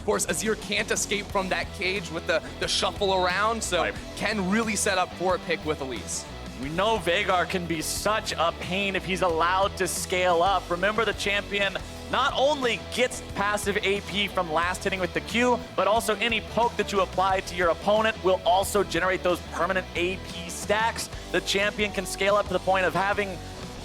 course, Azir can't escape from that cage with the shuffle around, so can really set up for a pick with Elise. We know Veigar can be such a pain if he's allowed to scale up. Remember, the champion not only gets passive AP from last hitting with the Q, but also any poke that you apply to your opponent will also generate those permanent AP stacks. The champion can scale up to the point of having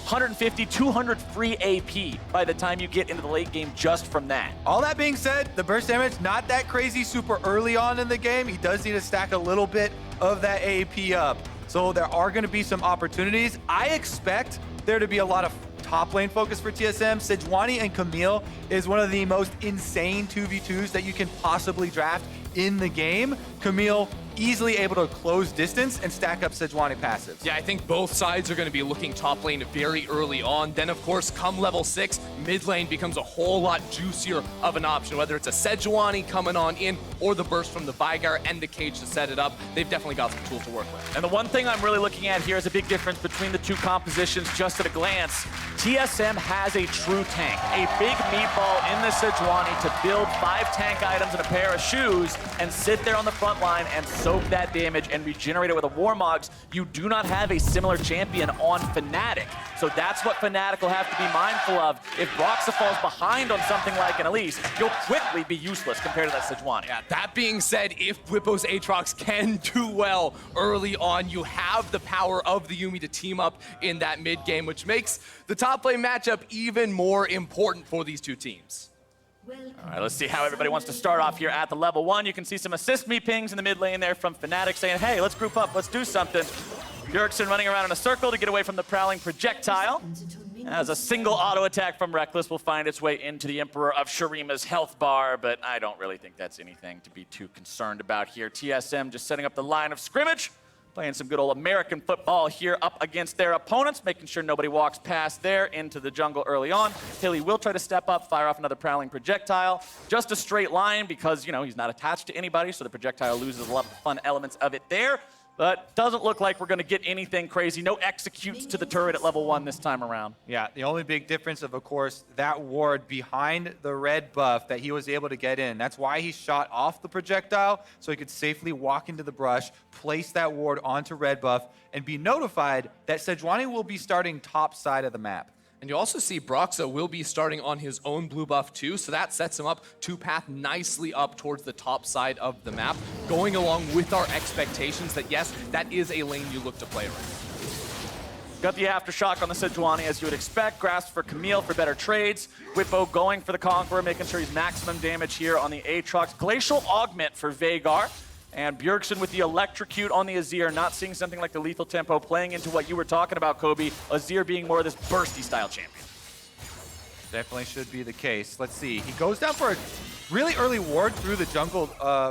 150, 200 free AP by the time you get into the late game just from that. All that being said, the burst damage, not that crazy super early on in the game. He does need to stack a little bit of that AP up. So there are going to be some opportunities. I expect there to be a lot of top lane focus for TSM. Sejuani and Camille is one of the most insane 2v2s that you can possibly draft in the game. Camille easily able to close distance and stack up Sejuani passives. Yeah, I think both sides are going to be looking top lane very early on. Then, of course, come level 6, mid lane becomes a whole lot juicier of an option, whether it's a Sejuani coming on in or the burst from the Veigar and the cage to set it up. They've definitely got some tools to work with. And the one thing I'm really looking at here is a big difference between the two compositions just at a glance. TSM has a true tank, a big meatball in the Sejuani to build 5 tank items and a pair of shoes and sit there on the front line and soak that damage and regenerate it with a Warmogs. You do not have a similar champion on Fnatic. So that's what Fnatic will have to be mindful of. If Broxa falls behind on something like an Elise, you'll quickly be useless compared to that Sejuani. Yeah, that being said, if Bwipo's Aatrox can do well early on, you have the power of the Yuumi to team up in that mid game, which makes the top lane matchup even more important for these two teams. All right, let's see how everybody wants to start off here at the level 1. You can see some assist me pings in the mid lane there from Fnatic saying, hey, let's group up, let's do something. Bjergsen running around in a circle to get away from the prowling projectile. As a single auto attack from Reckless will find its way into the Emperor of Shurima's health bar, but I don't really think that's anything to be too concerned about here. TSM just setting up the line of scrimmage, playing some good old American football here up against their opponents, making sure nobody walks past there into the jungle early on. Hilly will try to step up, fire off another prowling projectile. Just a straight line because, you know, he's not attached to anybody, so the projectile loses a lot of the fun elements of it there. But doesn't look like we're going to get anything crazy. No executes to the turret at level 1 this time around. Yeah, the only big difference of course, that ward behind the red buff that he was able to get in. That's why he shot off the projectile, so he could safely walk into the brush, place that ward onto red buff, and be notified that Sejuani will be starting top side of the map. And you also see Broxa will be starting on his own blue buff too, so that sets him up to path nicely up towards the top side of the map, going along with our expectations that yes, that is a lane you look to play around. Got the Aftershock on the Sejuani as you would expect. Grasp for Camille for better trades. Bwipo going for the Conqueror, making sure he's maximum damage here on the Aatrox. Glacial Augment for Veigar. And Bjergsen with the Electrocute on the Azir, not seeing something like the lethal tempo, playing into what you were talking about, Kobe. Azir being more of this bursty style champion. Definitely should be the case. Let's see. He goes down for a really early ward through the jungle,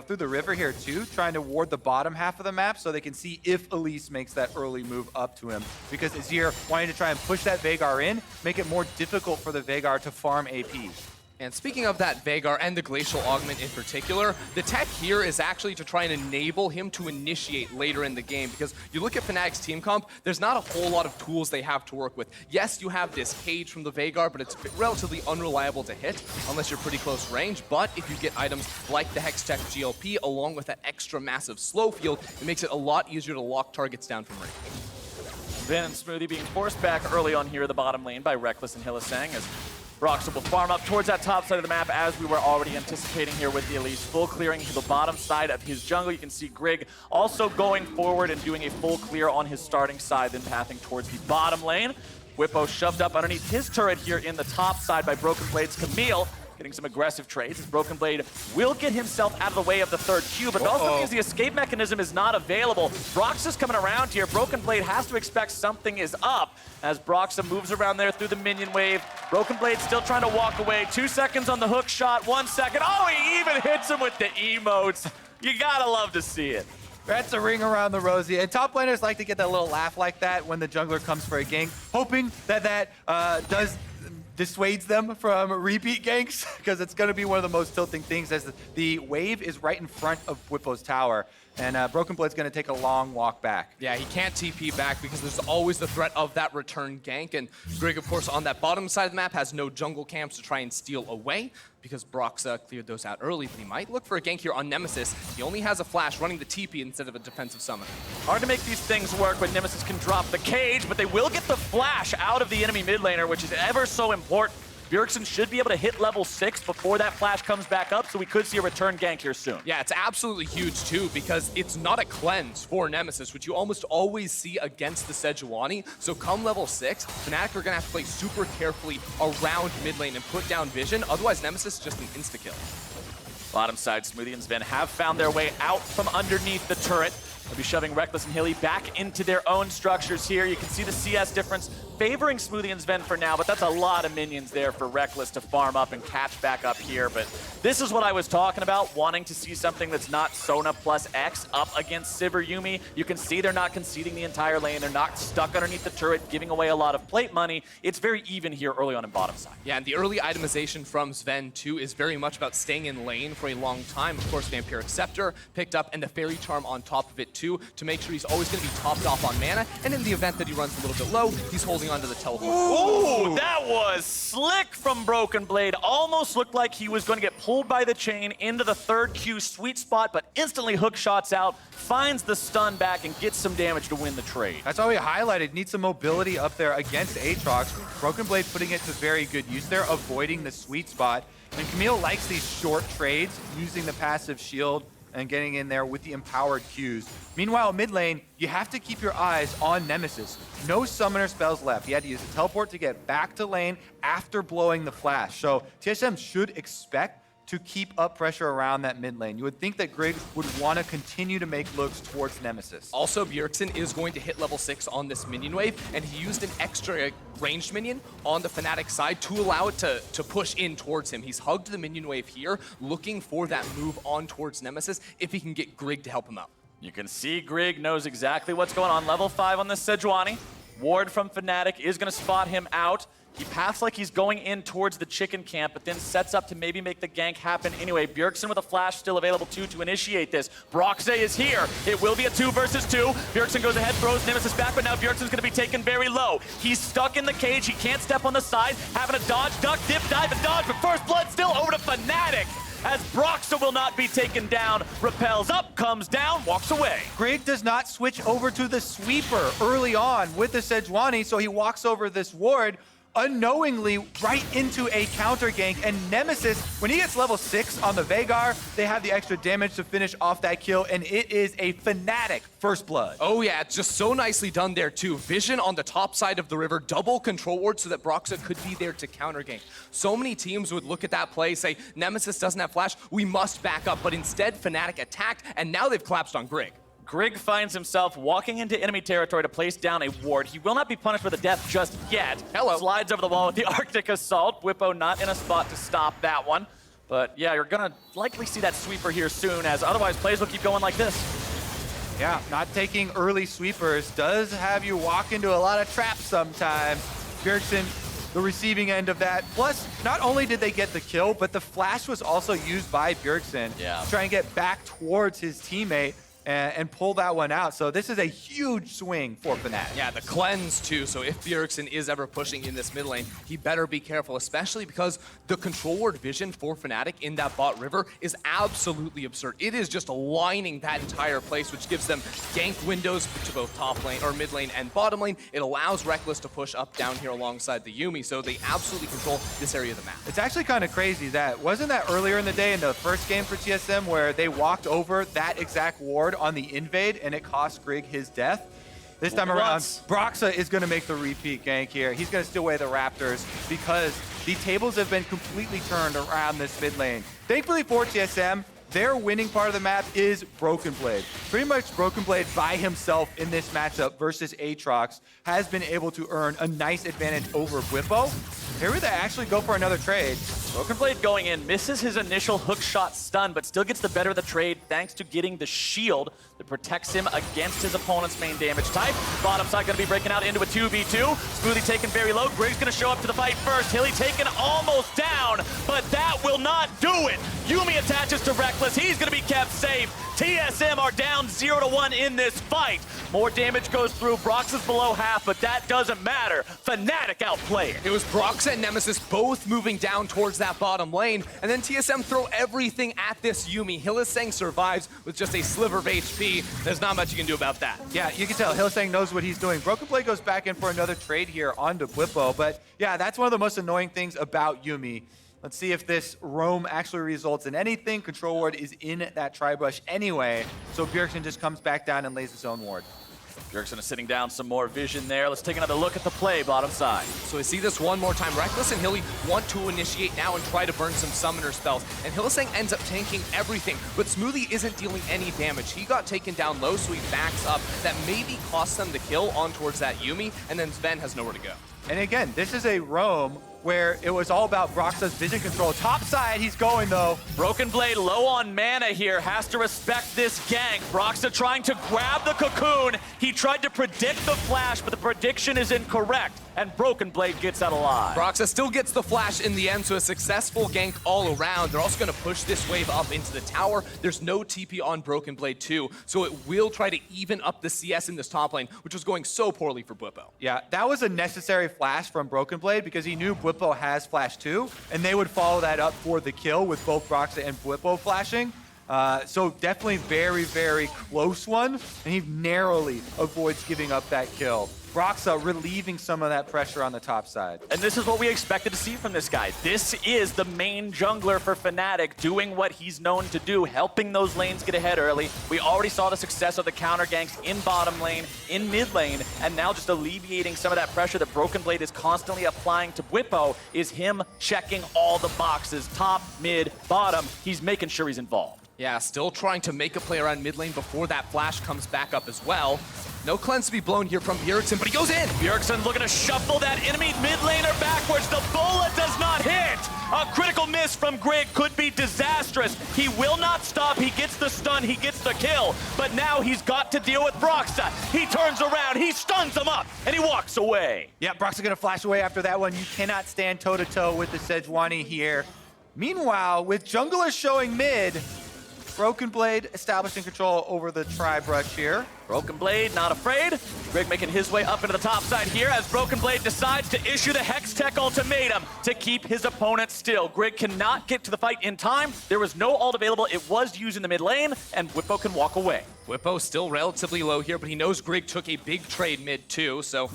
through the river here too, trying to ward the bottom half of the map so they can see if Elise makes that early move up to him. Because Azir wanting to try and push that Veigar in, make it more difficult for the Veigar to farm AP. And speaking of that Veigar and the Glacial Augment in particular, the tech here is actually to try and enable him to initiate later in the game, because you look at Fnatic's team comp, there's not a whole lot of tools they have to work with. Yes, you have this cage from the Veigar, but it's relatively unreliable to hit unless you're pretty close range. But if you get items like the Hextech GLP along with that extra massive slow field, it makes it a lot easier to lock targets down from range. Vin and Smoothie being forced back early on here in the bottom lane by Reckless and Hillisang as Broxa will farm up towards that top side of the map as we were already anticipating here with the Elise. Full clearing to the bottom side of his jungle. You can see Grig also going forward and doing a full clear on his starting side, then pathing towards the bottom lane. Bwipo shoved up underneath his turret here in the top side by Broken Blade's Camille. Getting some aggressive trades as Broken Blade will get himself out of the way of the third Q, but it also means the escape mechanism is not available. Broxa's coming around here. Broken Blade has to expect something is up as Broxa moves around there through the minion wave. Broken Blade still trying to walk away. 2 seconds on the hook shot, 1 second. Oh, he even hits him with the emotes. You gotta love to see it. That's a ring around the rosy. And top laners like to get that little laugh like that when the jungler comes for a gank, hoping that dissuades them from repeat ganks, because it's going to be one of the most tilting things as the wave is right in front of Bwipo's tower. And Broken Blade's going to take a long walk back. Yeah, he can't TP back because there's always the threat of that return gank. And Grig, of course, on that bottom side of the map has no jungle camps to try and steal away because Broxa cleared those out early, but he might look for a gank here on Nemesis. He only has a flash running the TP instead of a defensive summon. Hard to make these things work when Nemesis can drop the cage, but they will get the flash out of the enemy mid laner, which is ever so important. Bjergsen should be able to hit level 6 before that flash comes back up, so we could see a return gank here soon. Yeah, it's absolutely huge too because it's not a cleanse for Nemesis, which you almost always see against the Sejuani. So come level 6, Fnatic are going to have to play super carefully around mid lane and put down vision. Otherwise, Nemesis is just an insta-kill. Bottom side, Smoothie and Sven have found their way out from underneath the turret. They'll be shoving Reckless and Hilly back into their own structures here. You can see the CS difference favoring Smoothie and Sven for now, but that's a lot of minions there for Reckless to farm up and catch back up here. But this is what I was talking about, wanting to see something that's not Sona plus X up against Sivir Yuumi. You can see they're not conceding the entire lane. They're not stuck underneath the turret, giving away a lot of plate money. It's very even here early on in bottom side. Yeah, and the early itemization from Sven, too, is very much about staying in lane for a long time. Of course, Vampiric Scepter picked up, and the Fairy Charm on top of it, too, to make sure he's always going to be topped off on mana. And in the event that he runs a little bit low, he's holding onto the teleport. Ooh, that was slick from Broken Blade. Almost looked like he was going to get pulled by the chain into the third Q sweet spot, but instantly hook shots out, finds the stun back, and gets some damage to win the trade. That's why we highlighted, needs some mobility up there against Aatrox. Broken Blade putting it to very good use there, avoiding the sweet spot. And Camille likes these short trades, using the passive shield and getting in there with the empowered Qs. Meanwhile, mid lane, you have to keep your eyes on Nemesis. No summoner spells left. He had to use a teleport to get back to lane after blowing the flash. So TSM should expect to keep up pressure around that mid lane. You would think that Grig would want to continue to make looks towards Nemesis. Also, Bjergsen is going to hit level 6 on this minion wave, and he used an extra ranged minion on the Fnatic side to allow it to push in towards him. He's hugged the minion wave here, looking for that move on towards Nemesis if he can get Grig to help him out. You can see Grig knows exactly what's going on. Level 5 on this Sejuani. Ward from Fnatic is going to spot him out. He paths like he's going in towards the chicken camp, but then sets up to maybe make the gank happen anyway. Bjergsen with a flash still available too to initiate this. Broxa is here. It will be a 2 versus 2. Bjergsen goes ahead, throws Nemesis back, but now Bjergsen's going to be taken very low. He's stuck in the cage. He can't step on the side. Having to dodge, duck, dip, dive, and dodge, but first blood still over to Fnatic. As Broxa will not be taken down, repels up, comes down, walks away. Grig does not switch over to the sweeper early on with the Sejuani, so he walks over this ward unknowingly right into a counter gank. And Nemesis, when he gets level 6 on the Veigar, they have the extra damage to finish off that kill, and it is a Fnatic first blood. Oh yeah, it's just so nicely done there too. Vision on the top side of the river, double control ward so that Broxa could be there to counter gank. So many teams would look at that play, say, Nemesis doesn't have flash, we must back up. But instead, Fnatic attacked, and now they've collapsed on Grig. Grig finds himself walking into enemy territory to place down a ward. He will not be punished with a death just yet. Hello. Slides over the wall with the Arctic Assault. Whippo not in a spot to stop that one. But yeah, you're gonna likely see that sweeper here soon, as otherwise plays will keep going like this. Yeah, not taking early sweepers does have you walk into a lot of traps sometimes. Bjergsen, the receiving end of that. Plus, not only did they get the kill, but the flash was also used by Bjergsen to try and get back towards his teammate and pull that one out. So this is a huge swing for Fnatic. Yeah, the cleanse too. So if Bjergsen is ever pushing in this mid lane, he better be careful, especially because the control ward vision for Fnatic in that bot river is absolutely absurd. It is just lining that entire place, which gives them gank windows to both top lane or mid lane and bottom lane. It allows Reckless to push up down here alongside the Yuumi, so they absolutely control this area of the map. It's actually kind of crazy that, wasn't that earlier in the day in the first game for TSM where they walked over that exact ward on the invade and it cost Grig his death? This time around, Broxa is going to make the repeat gank here. He's going to steal away the Raptors because the tables have been completely turned around this mid lane. Thankfully for TSM, their winning part of the map is Broken Blade. Pretty much Broken Blade by himself in this matchup versus Aatrox has been able to earn a nice advantage over Whippo. Here they actually go for another trade. Broken Blade going in, misses his initial hook shot stun, but still gets the better of the trade thanks to getting the shield that protects him against his opponent's main damage type. Bottom side going to be breaking out into a 2v2. Smoothie taken very low. Grig's going to show up to the fight first. Hilly taken almost down, but that will not do it. Yuumi attaches to Reckless. He's going to be kept safe. TSM are down 0-1 in this fight. More damage goes through. Brox is below half, but that doesn't matter. Fnatic outplay it. It was Brox and Nemesis both moving down towards that bottom lane, and then TSM throw everything at this Yuumi. Hylissang survives with just a sliver of HP. There's not much you can do about that. Yeah, you can tell Hylissang knows what he's doing. Broken Blade goes back in for another trade here onto Bwipo, but yeah, that's one of the most annoying things about Yuumi. Let's see if this roam actually results in anything. Control ward is in that tri-brush anyway, so Bjergsen just comes back down and lays his own ward. Bjergsen is sitting down, some more vision there. Let's take another look at the play, bottom side. So we see this one more time. Reckless and Hilly want to initiate now and try to burn some summoner spells. And Hylissang ends up tanking everything, but Smoothie isn't dealing any damage. He got taken down low, so he backs up. That maybe costs them the kill on towards that Yuumi, and then Sven has nowhere to go. And again, this is a roam where it was all about Broxa's vision control. Top side, he's going though. Broken Blade low on mana here, has to respect this gank. Broxa trying to grab the cocoon. He tried to predict the flash, but the prediction is incorrect, and Broken Blade gets out alive. Broxa still gets the flash in the end, so a successful gank all around. They're also going to push this wave up into the tower. There's no TP on Broken Blade 2, so it will try to even up the CS in this top lane, which was going so poorly for Bwipo. Yeah, that was a necessary flash from Broken Blade because he knew Bwipo has flash too, and they would follow that up for the kill with both Broxa and Bwipo flashing. So definitely very, very close one, and he narrowly avoids giving up that kill. Broxa relieving some of that pressure on the top side. And this is what we expected to see from this guy. This is the main jungler for Fnatic, doing what he's known to do, helping those lanes get ahead early. We already saw the success of the counter ganks in bottom lane, in mid lane, and now just alleviating some of that pressure that Broken Blade is constantly applying to Bwipo is him checking all the boxes, top, mid, bottom. He's making sure he's involved. Yeah, still trying to make a play around mid lane before that flash comes back up as well. No cleanse to be blown here from Bjergsen, but he goes in. Bjergsen looking to shuffle that enemy mid laner backwards. The bullet does not hit. A critical miss from Grig could be disastrous. He will not stop. He gets the stun. He gets the kill. But now he's got to deal with Broxa. He turns around. He stuns him up, and he walks away. Yeah, Broxa gonna flash away after that one. You cannot stand toe-to-toe with the Sejuani here. Meanwhile, with junglers showing mid, Broken Blade establishing control over the tri-brush here. Broken Blade not afraid. Grig making his way up into the top side here as Broken Blade decides to issue the Hex Tech ultimatum to keep his opponent still. Grig cannot get to the fight in time. There was no ult available. It was used in the mid lane, and Bwipo can walk away. Bwipo still relatively low here, but he knows Grig took a big trade mid too, so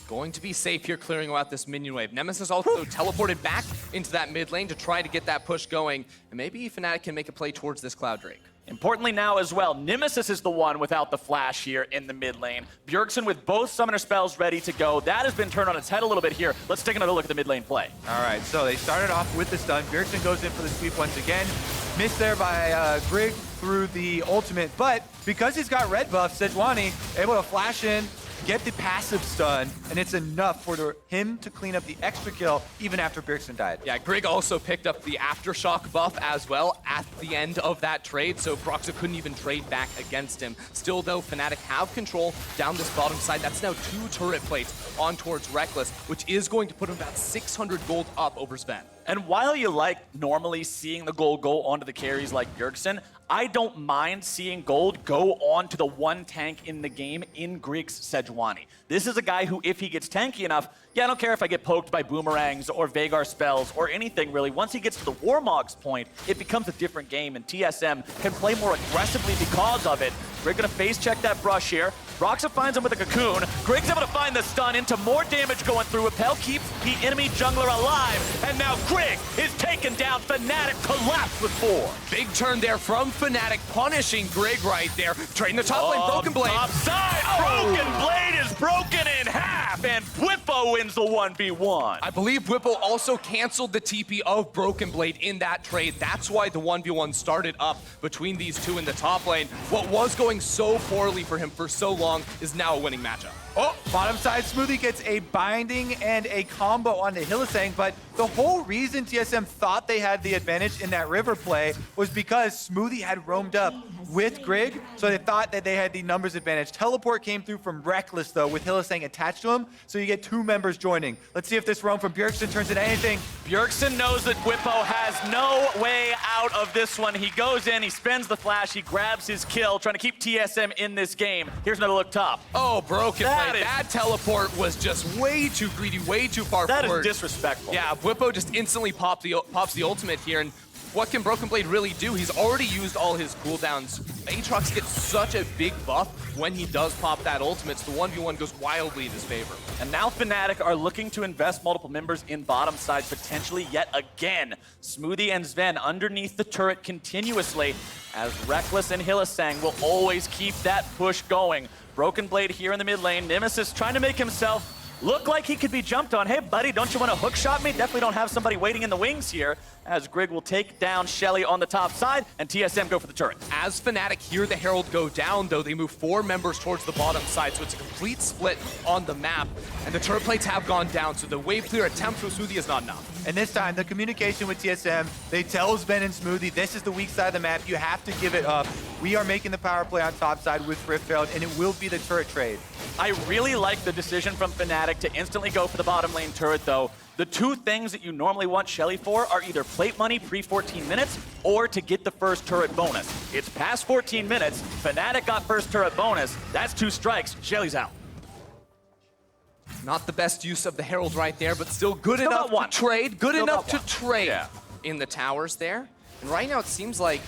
going to be safe here clearing out this minion wave. Nemesis also teleported back into that mid lane to try to get that push going, and maybe Fnatic can make a play towards this Cloud Drake. Importantly now as well, Nemesis is the one without the flash here in the mid lane. Bjergsen with both summoner spells ready to go. That has been turned on its head a little bit here. Let's take another look at the mid lane play. All right, so they started off with the stun. Bjergsen goes in for the sweep once again. Missed there by Grig through the ultimate, but because he's got red buff, Sejuani able to flash in, get the passive stun, and it's enough for him to clean up the extra kill even after Bjergsen died. Yeah, Grig also picked up the Aftershock buff as well at the end of that trade, so Broxa couldn't even trade back against him. Still though, Fnatic have control down this bottom side. That's now 2 turret plates on towards Reckless, which is going to put him about 600 gold up over Sven. And while you like normally seeing the gold go onto the carries like Bjergsen, I don't mind seeing gold go on to the one tank in the game in Grig's Sejuani. This is a guy who, if he gets tanky enough, yeah, I don't care if I get poked by boomerangs or Veigar spells or anything really. Once he gets to the Warmog's point, it becomes a different game, and TSM can play more aggressively because of it. Grig gonna face check that brush here. Broxa finds him with a cocoon. Grig's able to find the stun into more damage going through. Repel keeps the enemy jungler alive, and now Grig is taken down. Fnatic collapsed with 4. Big turn there from Fnatic, punishing Grig right there. Trading the top lane, Broken Blade. Top side, Broken Blade is broken in half, and Bwipo wins the 1v1. I believe Bwipo also canceled the TP of Broken Blade in that trade. That's why the 1v1 started up between these two in the top lane. What was going so poorly for him for so long is now a winning matchup. Oh, bottom side, Smoothie gets a binding and a combo onto Hylissang, but the whole reason TSM thought they had the advantage in that river play was because Smoothie had roamed up with Grig, so they thought that they had the numbers advantage. Teleport came through from Reckless, though, with Hylissang attached to him, so you get 2 members joining. Let's see if this roam from Bjergsen turns into anything. Bjergsen knows that Whippo has no way out of this one. He goes in, he spends the flash, he grabs his kill, trying to keep TSM in this game. Here's another look top. Oh, broken play. That teleport was just way too greedy, way too far forward. That is disrespectful. Yeah, Whippo just instantly pops the ultimate here, and what can Broken Blade really do? He's already used all his cooldowns. Aatrox gets such a big buff when he does pop that ultimate, so the 1v1 goes wildly in his favor. And now Fnatic are looking to invest multiple members in bottom side potentially yet again. Smoothie and Sven underneath the turret continuously, as Reckless and Hylissang will always keep that push going. Broken Blade here in the mid lane. Nemesis trying to make himself look like he could be jumped on. Hey, buddy, don't you want to hook shot me? Definitely don't have somebody waiting in the wings here, as Grig will take down Shelly on the top side, and TSM go for the turret. As Fnatic hear the Herald go down, though, they move 4 members towards the bottom side, so it's a complete split on the map, and the turret plates have gone down, so the wave clear attempt from Smoothie is not enough. And this time, the communication with TSM, they tell Sven and Smoothie, this is the weak side of the map, you have to give it up. We are making the power play on top side with Herald, and it will be the turret trade. I really like the decision from Fnatic to instantly go for the bottom lane turret, though. The 2 things that you normally want Shelly for are either plate money pre-14 minutes or to get the first turret bonus. It's past 14 minutes. Fnatic got first turret bonus. That's 2 strikes. Shelly's out. Not the best use of the Herald right there, but still good enough to trade. Good enough to trade in the towers there. And right now it seems like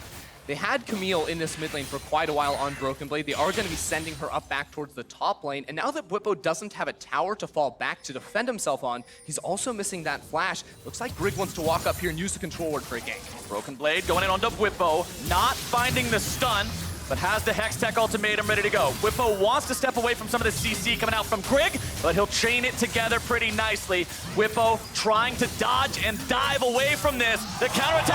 they had Camille in this mid lane for quite a while on Broken Blade. They are going to be sending her up back towards the top lane. And now that Whippo doesn't have a tower to fall back to defend himself on, he's also missing that flash. Looks like Grig wants to walk up here and use the control ward for a gank. Broken Blade going in onto Whippo, not finding the stun, but has the Hextech ultimatum ready to go. Whippo wants to step away from some of the CC coming out from Grig, but he'll chain it together pretty nicely. Whippo trying to dodge and dive away from this. The counterattack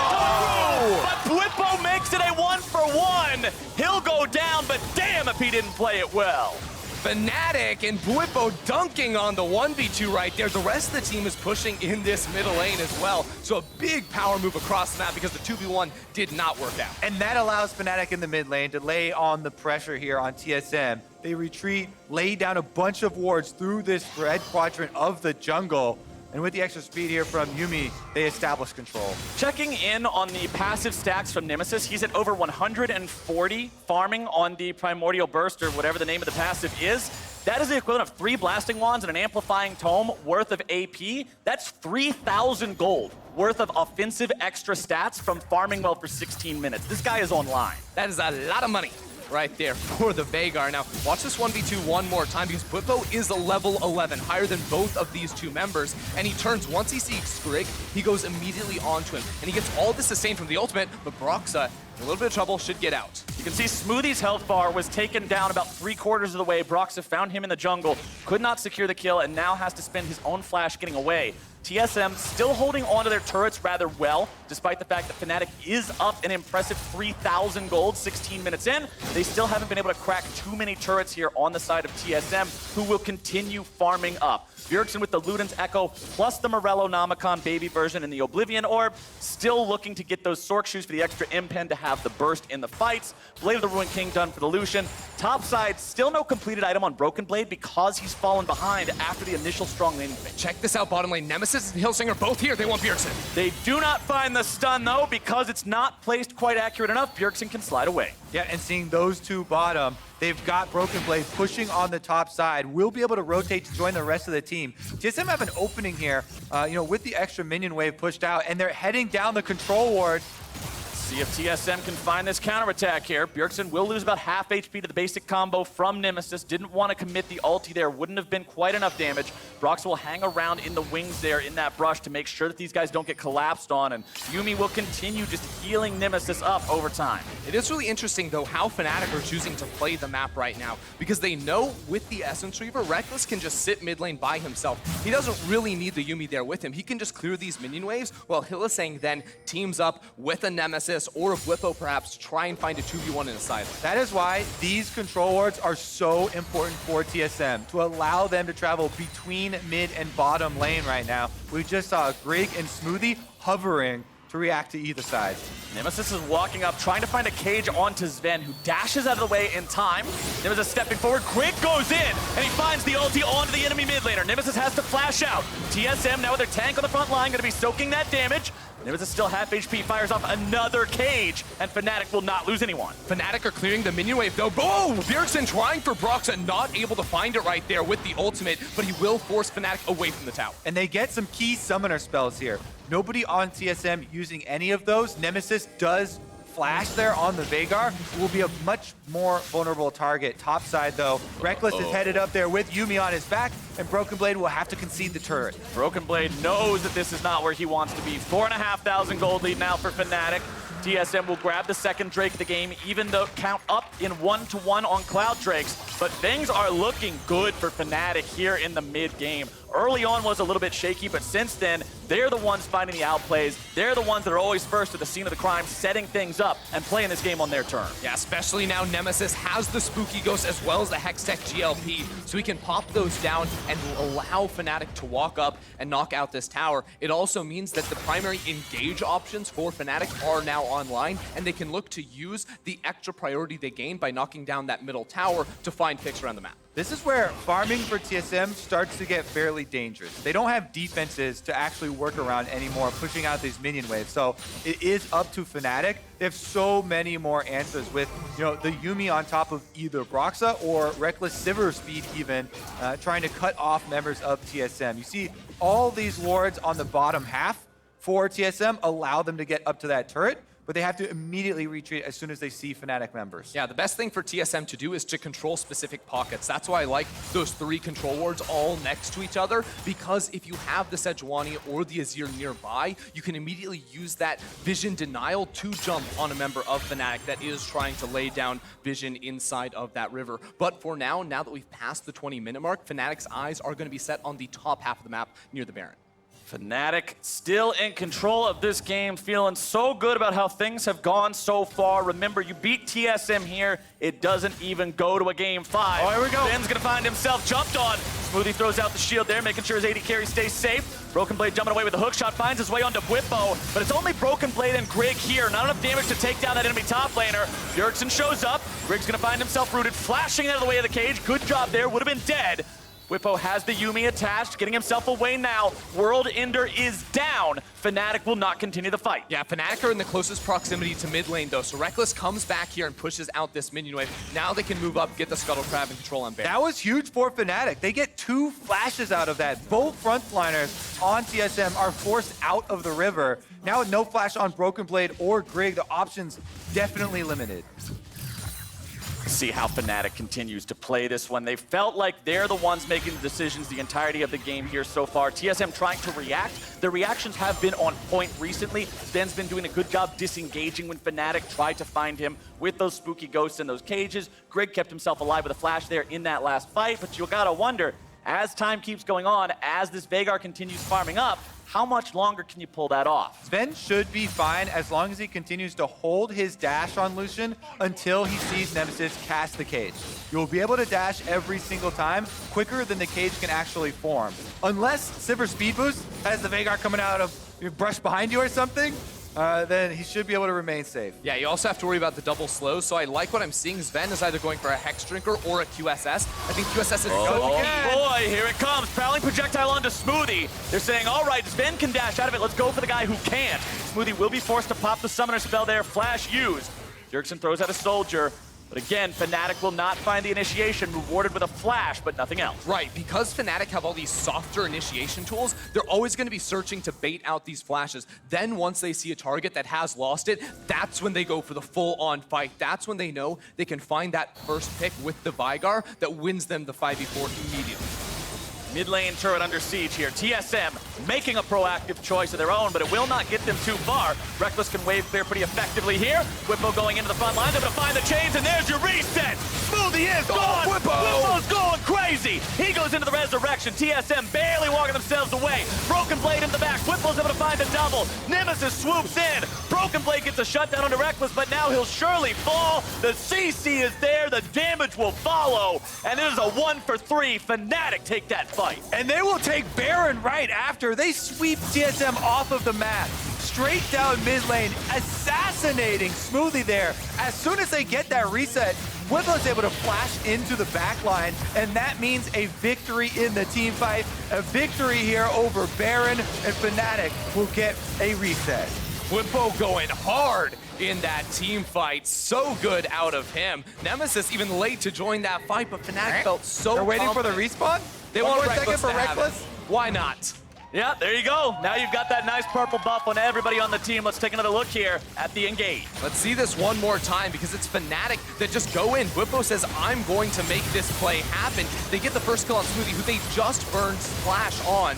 but Whippo makes it a 1-for-1. He'll go down, but damn if he didn't play it well. Fnatic and Whippo dunking on the 1v2 right there. The rest of the team is pushing in this middle lane as well. So a big power move across the map because the 2v1 did not work out. And that allows Fnatic in the mid lane to lay on the pressure here on TSM. They retreat, lay down a bunch of wards through this red quadrant of the jungle. And with the extra speed here from Yuumi, they establish control. Checking in on the passive stacks from Nemesis, he's at over 140 farming on the Primordial Burst, or whatever the name of the passive is. That is the equivalent of 3 Blasting Wands and an Amplifying Tome worth of AP. That's 3,000 gold worth of offensive extra stats from farming well for 16 minutes. This guy is online. That is a lot of money right there for the Veigar. Now, watch this 1v2 one more time because Whippo is a level 11, higher than both of these 2 members, and he turns, once he sees Grig, he goes immediately onto him, and he gets all this sustain from the ultimate, but Broxa, in a little bit of trouble, should get out. You can see Smoothie's health bar was taken down about 3/4 of the way. Broxa found him in the jungle, could not secure the kill, and now has to spend his own flash getting away. TSM still holding onto their turrets rather well, despite the fact that Fnatic is up an impressive 3,000 gold 16 minutes in. They still haven't been able to crack too many turrets here on the side of TSM, who will continue farming up. Bjergsen with the Luden's Echo, plus the Morello Nomicon baby version in the Oblivion Orb, still looking to get those Sork shoes for the extra impen to have the burst in the fights. Blade of the Ruined King done for the Lucian. Top side, still no completed item on Broken Blade because he's fallen behind after the initial strong laning phase. Check this out, bottom lane. Nemesis and Hylissang are both here. They want Bjergsen. They do not find the stun, though, because it's not placed quite accurate enough. Bjergsen can slide away. Yeah, and seeing those 2 bottom, they've got Broken Blade pushing on the top side. We'll be able to rotate to join the rest of the team. TSM have an opening here, with the extra minion wave pushed out, and they're heading down the control ward. See if TSM can find this counterattack here. Bjergsen will lose about half HP to the basic combo from Nemesis. Didn't want to commit the ulti there. Wouldn't have been quite enough damage. Brox will hang around in the wings there in that brush to make sure that these guys don't get collapsed on. And Yuumi will continue just healing Nemesis up over time. It is really interesting, though, how Fnatic are choosing to play the map right now. Because they know with the Essence Reaver, Reckless can just sit mid lane by himself. He doesn't really need the Yuumi there with him. He can just clear these minion waves while Hylissang then teams up with a Nemesis Nemesis or a Blippo perhaps to try and find a 2v1 in a side lane. That is why these control wards are so important for TSM, to allow them to travel between mid and bottom lane right now. We just saw Grig and Smoothie hovering to react to either side. Nemesis is walking up, trying to find a cage onto Sven, who dashes out of the way in time. Nemesis stepping forward, Grig goes in, and he finds the ulti onto the enemy mid laner. Nemesis has to flash out. TSM now with their tank on the front line, gonna be soaking that damage. Nemesis still half HP, fires off another cage, and Fnatic will not lose anyone. Fnatic are clearing the minion wave though. Boom! Bjergsen trying for Broxa, not able to find it right there with the ultimate, but he will force Fnatic away from the tower. And they get some key summoner spells here. Nobody on TSM using any of those. Nemesis does flash there on the Veigar, will be a much more vulnerable target. Top side though, Reckless is headed up there with Yuumi on his back, and Broken Blade will have to concede the turret. Broken Blade knows that this is not where he wants to be. 4,500 gold lead now for Fnatic. TSM will grab the second Drake of the game, even though count up in 1-to-1 on Cloud Drakes. But things are looking good for Fnatic here in the mid game. Early on was a little bit shaky, but since then, they're the ones finding the outplays. They're the ones that are always first at the scene of the crime, setting things up and playing this game on their turn. Yeah, especially now Nemesis has the Spooky Ghost as well as the Hextech GLP, so he can pop those down and allow Fnatic to walk up and knock out this tower. It also means that the primary engage options for Fnatic are now online, and they can look to use the extra priority they gain by knocking down that middle tower to find picks around the map. This is where farming for TSM starts to get fairly dangerous. They don't have defenses to actually work around anymore, pushing out these minion waves. So it is up to Fnatic. They have so many more answers with, you know, the Yuumi on top of either Broxa or Reckless Sivir Speed even, trying to cut off members of TSM. You see all these wards on the bottom half for TSM allow them to get up to that turret, but they have to immediately retreat as soon as they see Fnatic members. Yeah, the best thing for TSM to do is to control specific pockets. That's why I like those 3 control wards all next to each other, because if you have the Sejuani or the Azir nearby, you can immediately use that vision denial to jump on a member of Fnatic that is trying to lay down vision inside of that river. But for now that we've passed the 20-minute mark, Fnatic's eyes are going to be set on the top half of the map near the Baron. Fnatic still in control of this game, feeling so good about how things have gone so far. Remember, you beat TSM here, it doesn't even go to a game 5. Oh, here we go. Ben's gonna find himself jumped on. Smoothie throws out the shield there, making sure his AD carry stays safe. Broken Blade jumping away with the hook shot, finds his way onto Whippo, but it's only Broken Blade and Grig here. Not enough damage to take down that enemy top laner. Bjergsen shows up, Grig's gonna find himself rooted, flashing out of the way of the cage. Good job there, would have been dead. Whippo has the Yuumi attached, getting himself away now. World Ender is down. Fnatic will not continue the fight. Yeah, Fnatic are in the closest proximity to mid lane though, so Reckless comes back here and pushes out this minion wave. Now they can move up, get the Scuttle Crab, and control on Baron. That was huge for Fnatic. They get 2 flashes out of that. Both frontliners on TSM are forced out of the river. Now with no flash on Broken Blade or Grig, the options definitely limited. See how Fnatic continues to play this one. They felt like they're the ones making the decisions the entirety of the game here so far. TSM trying to react. Their reactions have been on point recently. Sten's been doing a good job disengaging when Fnatic tried to find him with those spooky ghosts in those cages. Grig kept himself alive with a flash there in that last fight, but you gotta wonder, as time keeps going on, as this Veigar continues farming up, how much longer can you pull that off? Sven should be fine as long as he continues to hold his dash on Lucian until he sees Nemesis cast the cage. You'll be able to dash every single time quicker than the cage can actually form. Unless Sivir Speed Boost has the Veigar coming out of brush behind you or something, then he should be able to remain safe. Yeah, you also have to worry about the double slows, so I like what I'm seeing. Sven is either going for a Hex Drinker or a QSS. I think QSS is boy, here it comes. Prowling projectile onto Smoothie. They're saying, all right, Sven can dash out of it. Let's go for the guy who can't. Smoothie will be forced to pop the summoner spell there. Flash used. Bjergsen throws out a soldier. But again, Fnatic will not find the initiation, rewarded with a flash, but nothing else. Right, because Fnatic have all these softer initiation tools, they're always going to be searching to bait out these flashes. Then once they see a target that has lost it, that's when they go for the full-on fight. That's when they know they can find that first pick with the Veigar that wins them the 5v4 immediately. Mid lane turret under siege here. TSM making a proactive choice of their own, but it will not get them too far. Rekkles can wave clear pretty effectively here. Whippo going into the front line. They're going to find the chains, and there's your reset. Smoothie is gone. Whippo's going crazy. He goes into the resurrection. TSM barely walking themselves away. Broken Blade in the back. Whippo's able to find a double. Nemesis swoops in. Broken Blade gets a shutdown onto Rekkles, but now he'll surely fall. The CC is there. The damage will follow. And it is a 1-for-3. Fnatic take that fight. And they will take Baron right after. They sweep TSM off of the map. Straight down mid lane, assassinating Smoothie there. As soon as they get that reset, Whipple's able to flash into the back line, and that means a victory in the team fight. A victory here over Baron, and Fnatic will get a reset. Whippo going hard in that team fight. So good out of him. Nemesis even late to join that fight, but Fnatic felt so They're waiting for the confident. respawn? They One want more second Rekkles for to have it. Rekkles? Why not? Yeah, there you go. Now you've got that nice purple buff on everybody on the team. Let's take another look here at the engage. Let's see this one more time because it's Fnatic that just go in. Whippo says, I'm going to make this play happen. They get the first kill on Smoothie, who they just burned Splash on.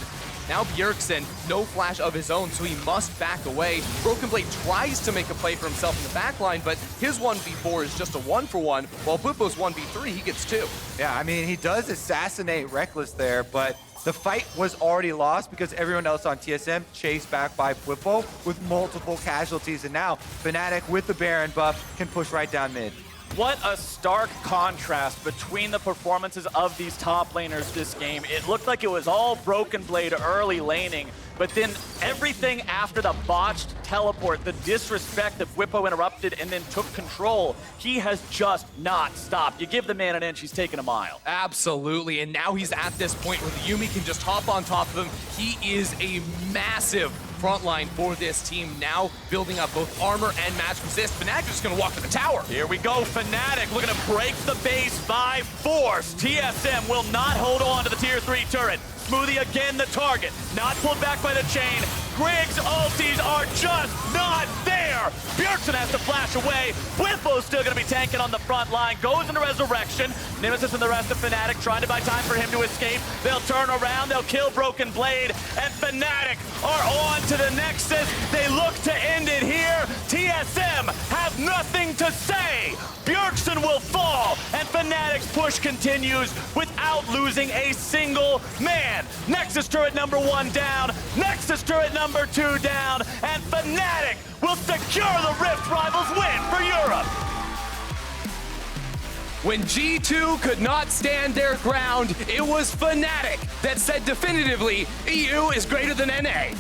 Now Bjergsen, no flash of his own, so he must back away. Broken Blade tries to make a play for himself in the backline, but his 1v4 is just a 1-for-1, while Whippo's 1v3, he gets 2. Yeah, I mean, he does assassinate Rekkles there, but the fight was already lost because everyone else on TSM chased back by Whippo with multiple casualties, and now Fnatic with the Baron buff can push right down mid. What a stark contrast between the performances of these top laners this game. It looked like it was all Broken Blade early laning, but then everything after the botched teleport, the disrespect that Whippo interrupted and then took control, he has just not stopped. You give the man an inch, he's taking a mile. Absolutely, and now he's at this point where the Yuumi can just hop on top of him. He is a massive front line for this team now, building up both armor and match resist. Fnatic is just gonna walk to the tower. Here we go, Fnatic looking to break the base by force. TSM will not hold on to the tier 3 turret. Smoothie again the target, not pulled back by the chain. Griggs' ultis are just not there. Bjergsen has to flash away. Whippo's still gonna be tanking on the front line, goes into resurrection. Nemesis and the rest of Fnatic trying to buy time for him to escape. They'll turn around, they'll kill Broken Blade, and Fnatic are on to the Nexus. They look to end it here. TSM have nothing to say. Bjergsen will fall, and Fnatic's push continues without losing a single man. Nexus turret number 1 down, Nexus turret number 2 down, and Fnatic will secure the Rift Rivals win for Europe. When G2 could not stand their ground, it was Fnatic that said definitively, EU is greater than NA.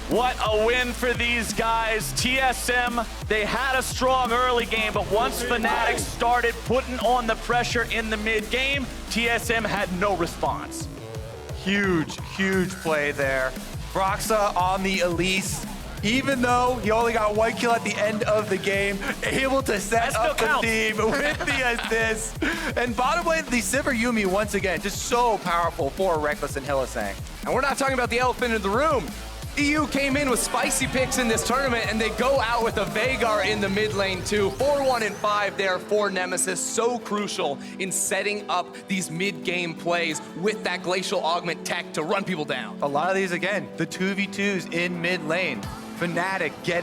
What a win for these guys. TSM, they had a strong early game, but once Fnatic started putting on the pressure in the mid game, TSM had no response. Huge, huge play there. Broxa on the Elise, even though he only got 1 kill at the end of the game, able to set up the team with the assist. And bottom lane, the Sivir Yuumi once again, just so powerful for Rekkles and Hylissang. And we're not talking about the elephant in the room. EU came in with spicy picks in this tournament, and they go out with a Veigar in the mid lane too. 4-1 and 5 there for Nemesis. So crucial in setting up these mid-game plays with that Glacial Augment tech to run people down. A lot of these, again, the 2v2s in mid lane. Fnatic getting